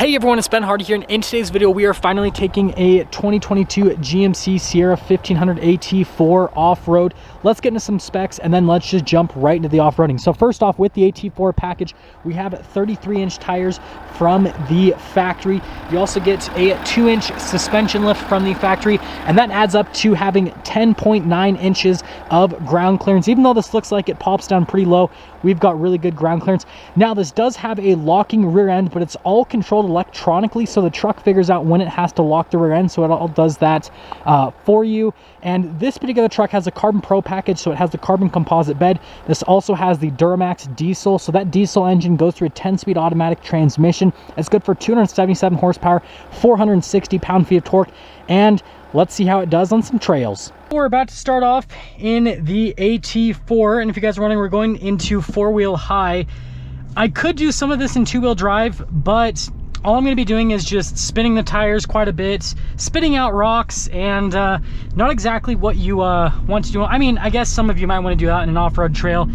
Hey everyone, it's Ben Hardy here, and in today's video we are finally taking a 2022 GMC Sierra 1500 AT4 off-road. Let's get into some specs and then let's just jump right into the off-roading. So first off, with the AT4 package, we have 33-inch tires from the factory. You also get a 2-inch suspension lift from the factory, and that adds up to having 10.9 inches of ground clearance. Even though this looks like it pops down pretty low, we've got really good ground clearance. Now this does have a locking rear end, but it's all controlled electronically, so the truck figures out when it has to lock the rear end, so it all does that for you. And this particular truck has a Carbon Pro package, so it has the carbon composite bed. This also has the Duramax diesel, so that diesel engine goes through a 10-speed automatic transmission. It's good for 277 horsepower, 460 pound-feet of torque, and let's see how it does on some trails. We're about to start off in the AT4, and if you guys are wondering, we're going into four-wheel high. I could do some of this in two-wheel drive, but all I'm going to be doing is just spinning the tires quite a bit, spitting out rocks, and not exactly what you want to do. I mean, I guess some of you might want to do that in an off-road trail.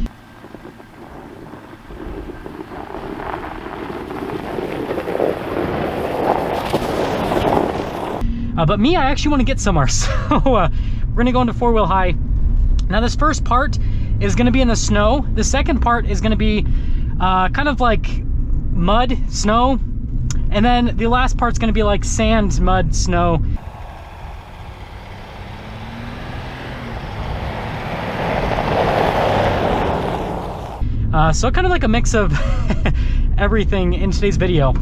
But me, I actually want to get somewhere, so we're going to go into four-wheel high. Now this first part is going to be in the snow. The second part is going to be kind of like mud, snow, and then the last part's going to be like sand, mud, snow. So kind of like a mix of everything in today's video.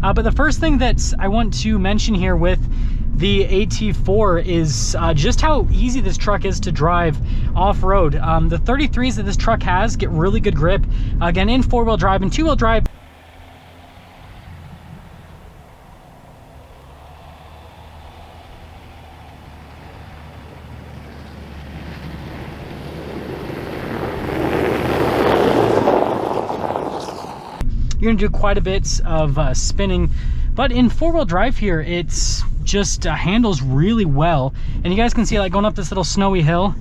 But the first thing that I want to mention here with the AT4 is just how easy this truck is to drive off-road. The 33s that this truck has get really good grip. Again, in four-wheel drive and two-wheel drive, you're gonna do quite a bit of spinning, but in four-wheel drive here, it's just handles really well. And you guys can see, like, going up this little snowy hill,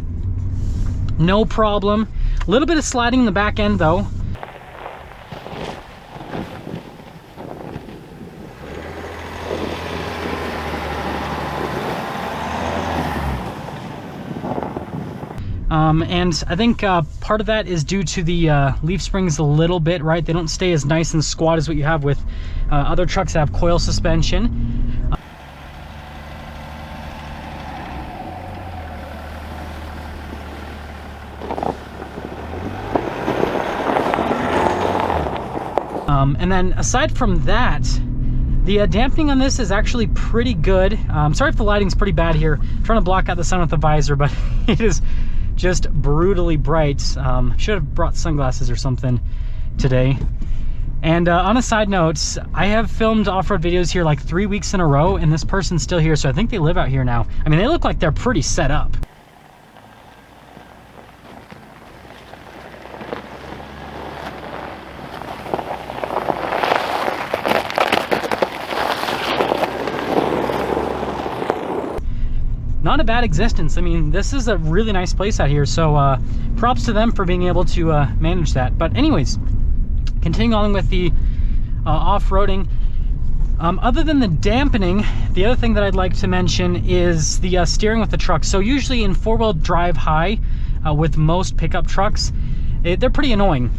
no problem. A little bit of sliding in the back end though. And I think part of that is due to the leaf springs a little bit, right? They don't stay as nice and squat as what you have with other trucks that have coil suspension. And then aside from that, the dampening on this is actually pretty good. Sorry if the lighting's pretty bad here. I'm trying to block out the sun with the visor, but it is just brutally bright. Should have brought sunglasses or something today. And on a side note, I have filmed off-road videos here like 3 weeks in a row, and this person's still here, so I think they live out here now. I mean, they look like they're pretty set up. Not a bad existence. I mean, this is a really nice place out here, so props to them for being able to manage that. But anyways, continuing on with the off-roading, other than the dampening, the other thing that I'd like to mention is the steering with the truck. So usually in four-wheel drive high with most pickup trucks, they're pretty annoying.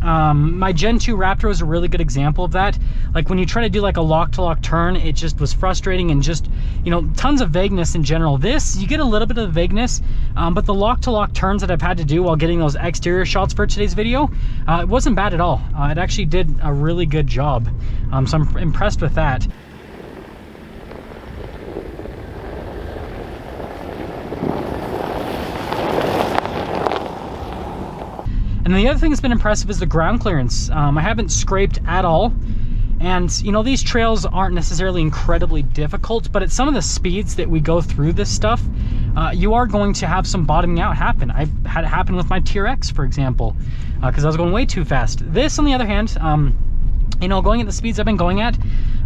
My Gen 2 Raptor was a really good example of that. Like when you try to do like a lock-to-lock turn, it just was frustrating, and just, you know, tons of vagueness in general. This, you get a little bit of vagueness, but the lock-to-lock turns that I've had to do while getting those exterior shots for today's video, it wasn't bad at all. It actually did a really good job. So I'm impressed with that. And the other thing that's been impressive is the ground clearance. I haven't scraped at all. And, you know, these trails aren't necessarily incredibly difficult, but at some of the speeds that we go through this stuff, you are going to have some bottoming out happen. I've had it happen with my TRX, for example, because I was going way too fast. This, on the other hand, you know, going at the speeds I've been going at,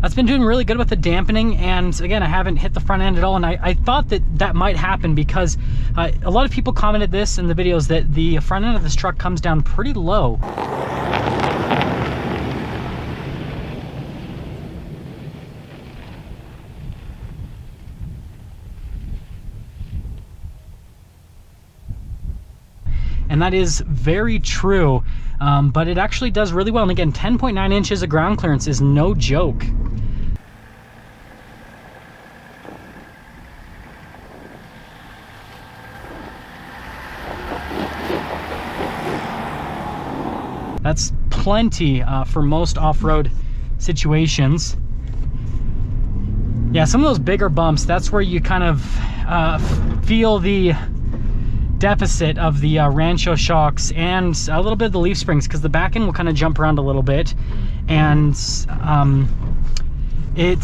it's been doing really good with the dampening. And again, I haven't hit the front end at all, and I thought that that might happen because a lot of people commented this in the videos, that the front end of this truck comes down pretty low. and that is very true. But it actually does really well. And again, 10.9 inches of ground clearance is no joke. That's plenty for most off-road situations. Yeah, some of those bigger bumps, that's where you kind of feel the deficit of the Rancho shocks and a little bit of the leaf springs, because the back end will kind of jump around a little bit, and it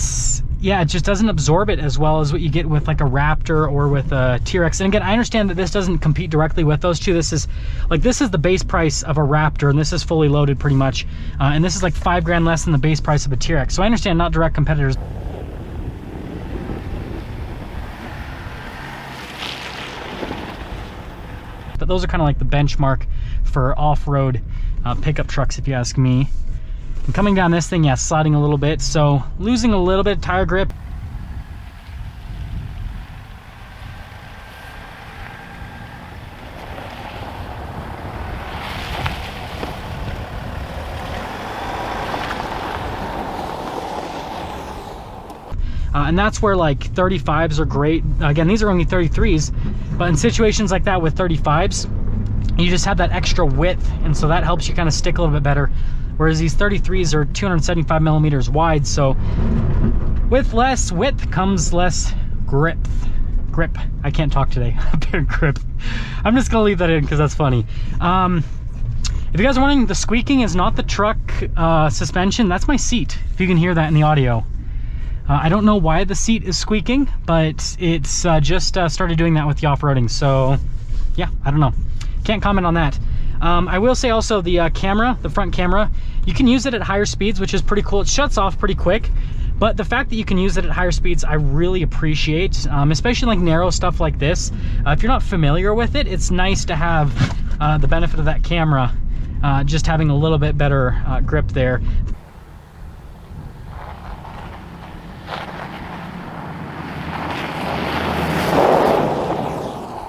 just doesn't absorb it as well as what you get with like a Raptor or with a T-Rex. And again, I understand that this doesn't compete directly with those two. This is the base price of a Raptor, and this is fully loaded pretty much. And this is like $5 grand less than the base price of a T-Rex. So I understand not direct competitors. But those are kind of like the benchmark for off-road pickup trucks, if you ask me. And coming down this thing, yeah, sliding a little bit, so losing a little bit of tire grip. And that's where like 35s are great. Again, these are only 33s, but in situations like that with 35s, you just have that extra width, and so that helps you kind of stick a little bit better. Whereas these 33s are 275 millimeters wide, so with less width comes less grip. I can't talk today. Grip. I'm just gonna leave that in because that's funny. If you guys are wondering, the squeaking is not the truck suspension, that's my seat, if you can hear that in the audio. I don't know why the seat is squeaking, but it's just started doing that with the off-roading. So yeah, I don't know. Can't comment on that. I will say also the camera, the front camera, you can use it at higher speeds, which is pretty cool. It shuts off pretty quick, but the fact that you can use it at higher speeds, I really appreciate, especially like narrow stuff like this. If you're not familiar with it, it's nice to have the benefit of that camera, just having a little bit better grip there.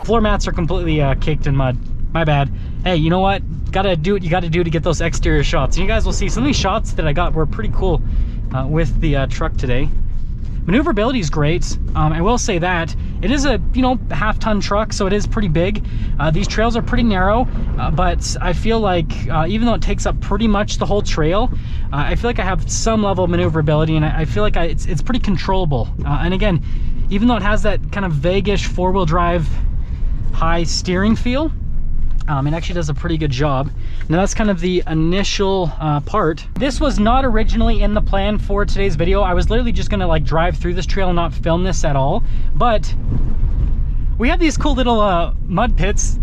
Floor mats are completely caked in mud. My bad. Hey, you know what? Gotta do what you gotta do to get those exterior shots. And you guys will see some of these shots that I got were pretty cool with the truck today. Maneuverability is great. I will say that it is a, you know, half-ton truck, so it is pretty big. These trails are pretty narrow, but I feel like even though it takes up pretty much the whole trail, I feel like I have some level of maneuverability, and I feel like it's pretty controllable. And again, even though it has that kind of vaguish four-wheel drive high steering feel, it actually does a pretty good job. Now that's kind of the initial part. This was not originally in the plan for today's video. I was literally just gonna like drive through this trail and not film this at all, but we have these cool little mud pits.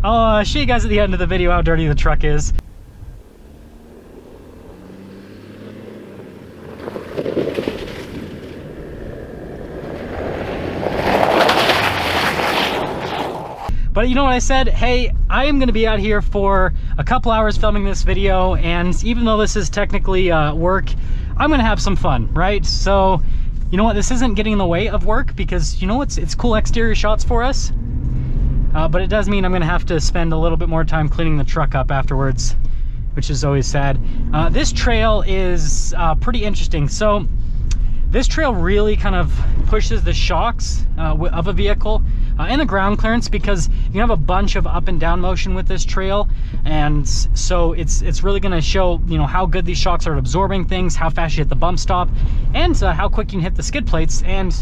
I'll show you guys at the end of the video how dirty the truck is. But you know what I said? Hey, I am going to be out here for a couple hours filming this video, and even though this is technically work, I'm going to have some fun, right? So, you know what? This isn't getting in the way of work, because you know it's cool exterior shots for us. But it does mean I'm going to have to spend a little bit more time cleaning the truck up afterwards, which is always sad. This trail is pretty interesting. So this trail really kind of pushes the shocks of a vehicle and the ground clearance, because you have a bunch of up and down motion with this trail, and so it's really going to show, you know, how good these shocks are at absorbing things, how fast you hit the bump stop, and how quick you can hit the skid plates. And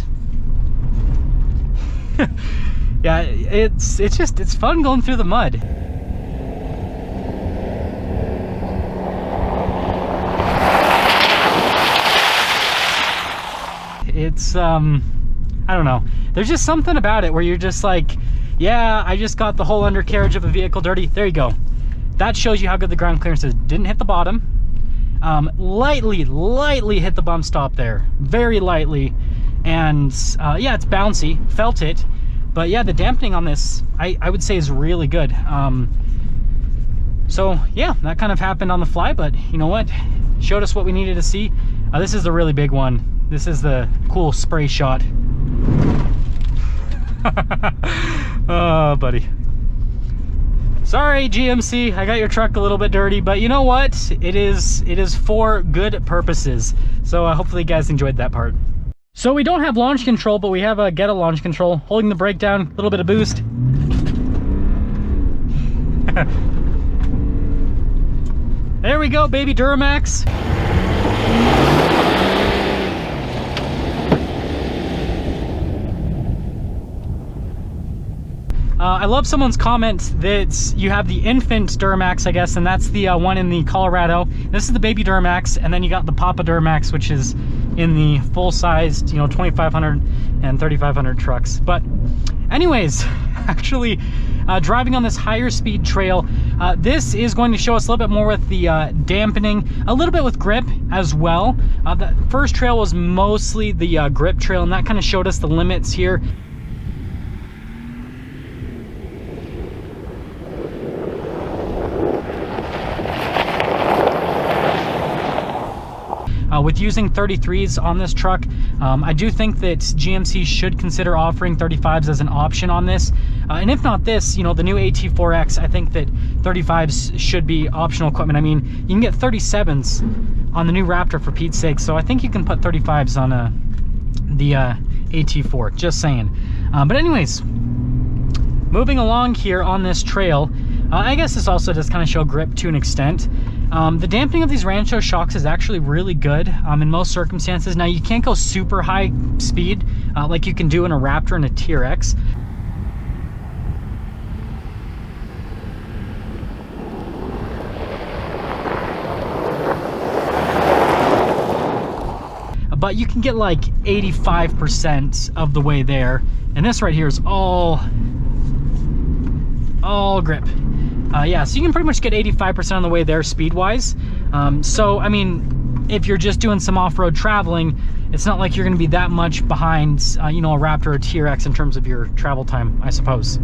yeah, it's fun going through the mud. It's I don't know, there's just something about it where you're just like, yeah, I just got the whole undercarriage of a vehicle dirty. There you go. That shows you how good the ground clearance is. Didn't hit the bottom, lightly hit the bump stop there, very lightly, and yeah, it's bouncy, felt it, but yeah, the dampening on this I would say is really good. So yeah, that kind of happened on the fly, but you know what, showed us what we needed to see. This is the really big one. This is the cool spray shot. Oh, buddy. Sorry, GMC, I got your truck a little bit dirty, but you know what? It is for good purposes. So hopefully you guys enjoyed that part. So we don't have launch control, but we have a Geta launch control. Holding the brake down, a little bit of boost. There we go, baby Duramax. I love someone's comment that you have the infant Duramax, I guess, and that's the one in the Colorado. This is the baby Duramax, and then you got the Papa Duramax, which is in the full-sized, 2500 and 3500 trucks. But anyways, actually driving on this higher speed trail, this is going to show us a little bit more with the dampening, a little bit with grip as well. The first trail was mostly the grip trail, and that kind of showed us the limits here. With using 33s on this truck, I do think that GMC should consider offering 35s as an option on this. And if not this, the new AT4X, I think that 35s should be optional equipment. I mean, you can get 37s on the new Raptor for Pete's sake, so I think you can put 35s on the AT4, just saying. But anyways, moving along here on this trail, I guess this also does kind of show grip to an extent. The dampening of these Rancho shocks is actually really good in most circumstances. Now, you can't go super high speed like you can do in a Raptor and a TRX. But you can get like 85% of the way there. And this right here is all grip. Yeah, so you can pretty much get 85% on the way there speed-wise. So, I mean, if you're just doing some off-road traveling, it's not like you're going to be that much behind, a Raptor or TRX in terms of your travel time, I suppose.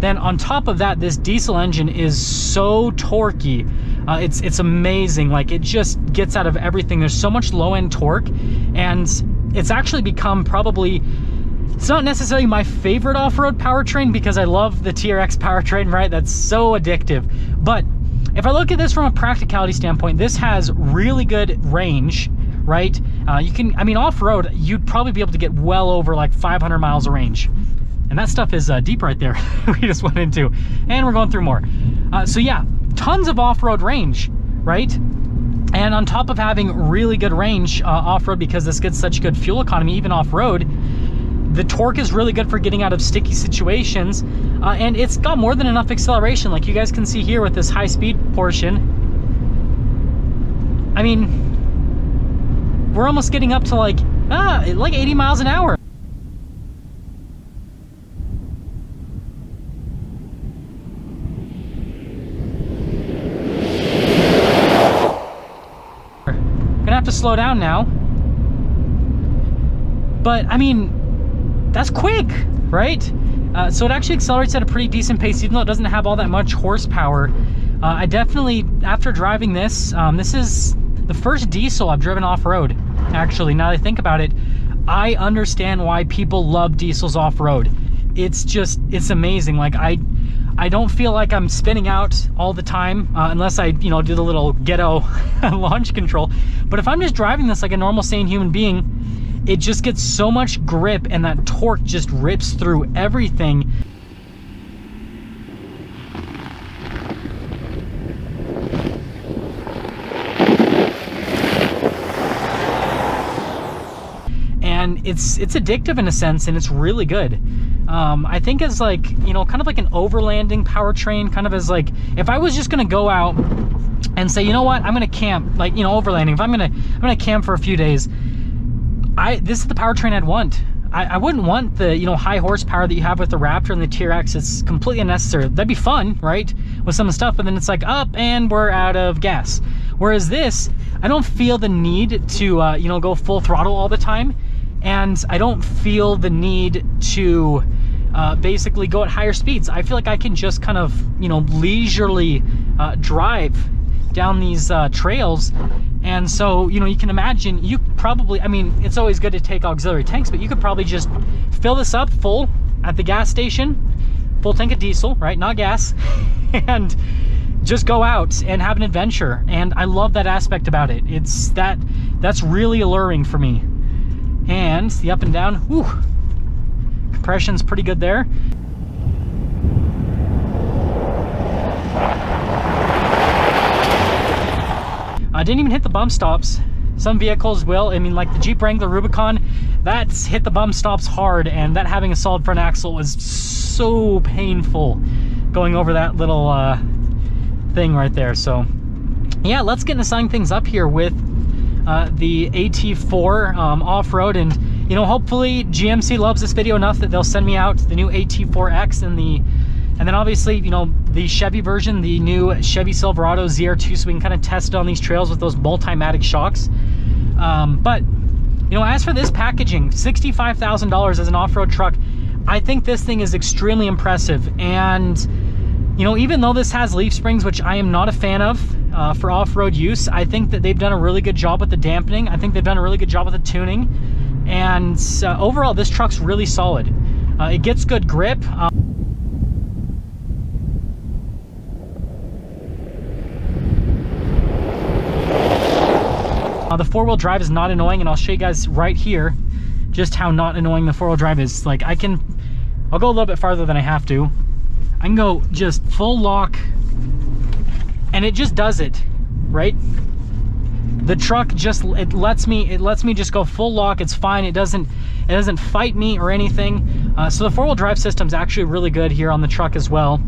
Then on top of that, this diesel engine is so torquey. It's amazing. Like, it just gets out of everything. There's so much low-end torque, and it's actually become probably... It's not necessarily my favorite off-road powertrain because I love the TRX powertrain, right? That's so addictive. But if I look at this from a practicality standpoint, this has really good range, right? Off-road, you'd probably be able to get well over like 500 miles of range. And that stuff is deep right there. We just went into, and we're going through more. So yeah, tons of off-road range, right? And on top of having really good range off-road, because this gets such good fuel economy, even off-road, the torque is really good for getting out of sticky situations, and it's got more than enough acceleration. Like you guys can see here with this high speed portion. I mean, we're almost getting up to like 80 miles an hour. Gonna have to slow down now. But I mean, that's quick, right? So it actually accelerates at a pretty decent pace, even though it doesn't have all that much horsepower. I definitely, after driving this, this is the first diesel I've driven off-road, actually. Now that I think about it, I understand why people love diesels off-road. It's amazing. Like, I don't feel like I'm spinning out all the time, unless I, do the little ghetto launch control. But if I'm just driving this like a normal, sane human being, it just gets so much grip, and that torque just rips through everything. And it's addictive in a sense, and it's really good. I think as like, kind of like an overlanding powertrain, kind of as like, if I was just gonna go out and say, you know what, I'm gonna camp, like, overlanding, if I'm gonna camp for a few days, this is the powertrain I'd want. I wouldn't want the high horsepower that you have with the Raptor and the TRX. It's completely unnecessary. That'd be fun, right, with some stuff, but then it's like up and we're out of gas. Whereas this, I don't feel the need to go full throttle all the time, and I don't feel the need to basically go at higher speeds. I feel like I can just kind of leisurely drive down these trails. And so, you can imagine, you probably, I mean, it's always good to take auxiliary tanks, but you could probably just fill this up full at the gas station, full tank of diesel, right? Not gas. And just go out and have an adventure. And I love that aspect about it. That's really alluring for me. And the up and down, whew, compression's pretty good there. I didn't even hit the bump stops. Some vehicles will. I mean, like the Jeep Wrangler Rubicon, that's hit the bump stops hard, and that having a solid front axle was so painful going over that little thing right there. So yeah, let's get into signing things up here with the AT4 off-road. And you know, hopefully GMC loves this video enough that they'll send me out the new AT4X and then obviously, you know, the Chevy version, the new Chevy Silverado ZR2, so we can kind of test it on these trails with those multi-matic shocks. But, you know, as for this packaging, $65,000 as an off-road truck, I think this thing is extremely impressive. And, you know, even though this has leaf springs, which I am not a fan of for off-road use, I think that they've done a really good job with the dampening. I think they've done a really good job with the tuning. And overall, this truck's really solid. It gets good grip. The four-wheel drive is not annoying, and I'll show you guys right here just how not annoying the four-wheel drive is. Like, I'll go a little bit farther than I have to. I can go just full lock, and it just does it, right? The truck just, it lets me just go full lock. It's fine. It doesn't fight me or anything. So the four-wheel drive system is actually really good here on the truck as well.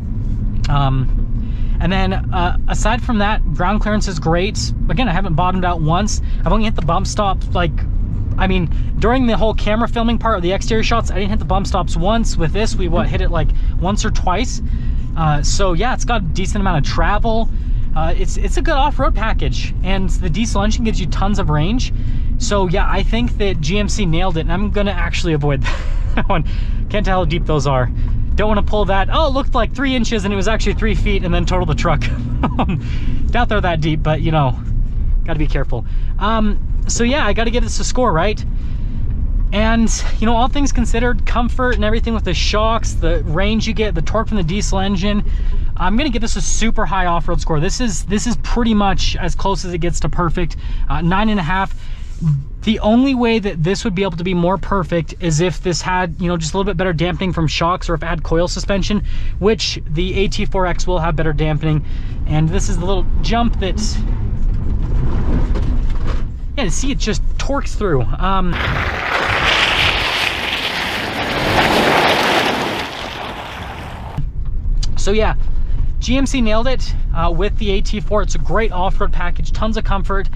And then aside from that, ground clearance is great. Again, I haven't bottomed out once. I've only hit the bump stops, like, I mean, during the whole camera filming part of the exterior shots, I didn't hit the bump stops once. With this, we hit it like once or twice. So yeah, it's got a decent amount of travel. It's a good off-road package, and the diesel engine gives you tons of range. So yeah, I think that GMC nailed it, and I'm gonna actually avoid that one. Can't tell how deep those are. Don't want to pull that, oh, it looked like 3 inches and it was actually 3 feet, and then total the truck. Doubt they're that deep, but you know, gotta be careful. So yeah, I gotta give this a score, right? And you know, all things considered, comfort and everything with the shocks, the range you get, the torque from the diesel engine, I'm gonna give this a super high off-road score. This is pretty much as close as it gets to perfect. 9.5. The only way that this would be able to be more perfect is if this had, you know, just a little bit better dampening from shocks, or if it had coil suspension, which the AT4X will have better dampening. And this is the little jump that's, yeah, to see it just torques through. So yeah, GMC nailed it with the AT4. It's a great off-road package, tons of comfort.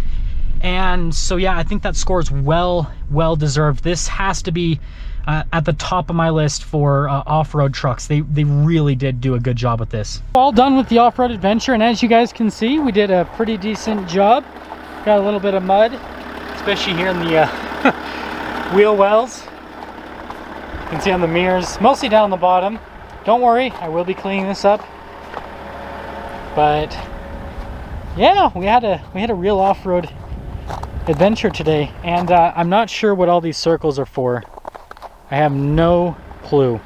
And so yeah, I think that score is well deserved. This has to be at the top of my list for off-road trucks. They really did do a good job with this. All done with the off-road adventure, and as you guys can see, we did a pretty decent job. Got a little bit of mud, especially here in the wheel wells. You can see on the mirrors, mostly down the bottom. Don't worry, I will be cleaning this up. But yeah, we had a real off-road adventure today, and I'm not sure what all these circles are for. I have no clue.